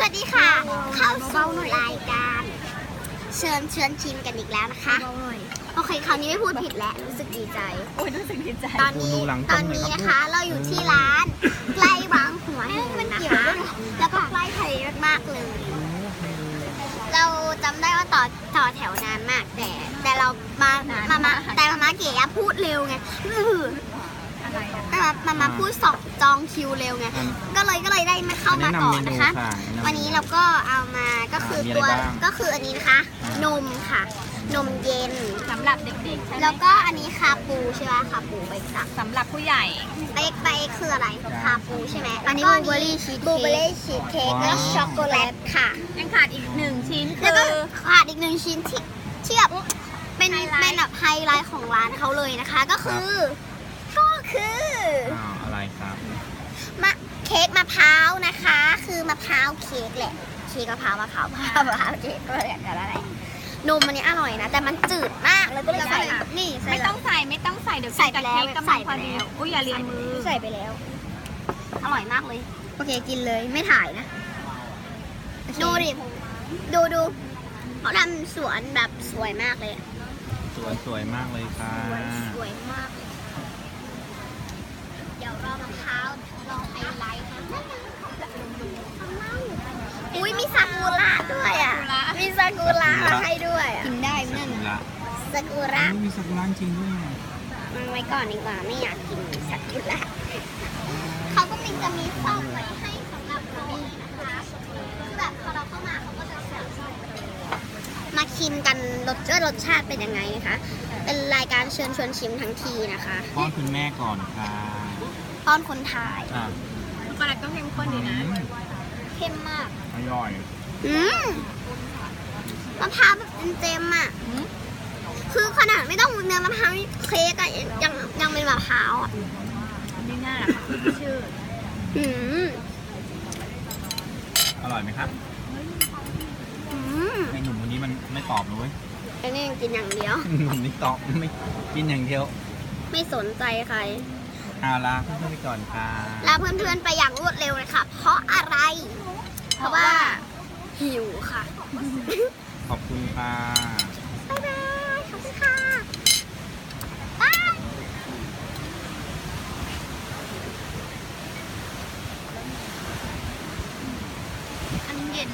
สวัสดีค่ะ เข้าสู่รายการเชิญชิมกันอีกแล้วนะคะโอเคคราวนี้ไม่พูดผิดแล้วรู้สึกดีใจตอนนี้นะคะเราอยู่ที่ร้านใกล้วางหัวหินนะคะแล้วก็ใกล้ทะเลมากๆเลยเราจำได้ว่าต่อแถวนานมากแต่เรามาเก๋พูดเร็วไงมาพูดจองคิวเร็วไงก็เลยได้มาเข้ามาก่อนนะคะวันนี้เราก็เอามาก็คืออันนี้นะคะนมค่ะนมเย็นสำหรับเด็กๆใช่ไหมแล้วก็อันนี้คาปูใช่ไหมคาปูใบสักสำหรับผู้ใหญ่ใบคืออะไรคาปูใช่ไหมอันนี้บลูเบอร์รี่ชีสเค้กและช็อกโกแลตค่ะยังขาดอีก1 ชิ้นแล้วก็ขาดอีก1 ชิ้นที่แบบเป็นแบบไฮไลท์ของร้านเขาเลยนะคะก็คืออะไรครับเค้กมะพร้าวนะคะคือมะพร้าวเค้กแหละเค้กมะพร้าวเค้กก็เลยกันอะไรนมอันนี้อร่อยนะแต่มันจืดมากเลยก็เลยใส่นี่ไม่ต้องใส่เดี๋ยวใส่ไปแล้วใส่ไปแล้วอุ้ยอย่าเลียมือใส่ไปแล้วอร่อยมากเลยโอเคกินเลยไม่ถ่ายนะดูดิดูเขาทำสวนแบบสวยมากเลยสวยมากเลยค่ะสวยมากเดี๋ยวรอมะพร้าวรอไฮไลท์อุ้ยมีซากุระด้วยอ่ะมีซากุระมาให้ด้วยกินได้ไหมนั่นซากุระมีซากุระจริงด้วยมันไว้ก่อนดีกว่าไม่อยากกินซากุระเขาก็จะมีซองไว้ให้สำหรับเรานะคะคือแบบพอเราเข้ามาเขาก็จะเสิร์ฟซองมาชิมกันรสชาติเป็นยังไงนะคะเป็นรายการเชิญชวนชิมทั้งทีนะคะป้อนคุณแม่ก่อนค่ะป้อนคนถ่ายช็อกโกแลตก็เข้มข้นดีนะเข้มมากอร่อยมะพร้าวแบบเต็มๆอ่ะคือขนาดไม่ต้องเนื้อมะพร้าวเค้กอะยังเป็นมะพร้าวอ่ะนี่น่ารักชื่ออร่อยไหมครับไอหนุ่มคนนี้มันไม่ตอบเลยไอ้นี่ยังกินอย่างเดียวหนุ่มนี่ตอบไม่กินอย่างเดียวไม่สนใจใครลาเพื่อนๆไปก่อนค่ะลาเพื่อนๆไปอย่างรวดเร็วเลยค่ะเพราะอะไรเพราะว่าหิวค่ะขอบคุณค่ะบ๊ายบายขอบคุณค่ะบายอันนี้เย็น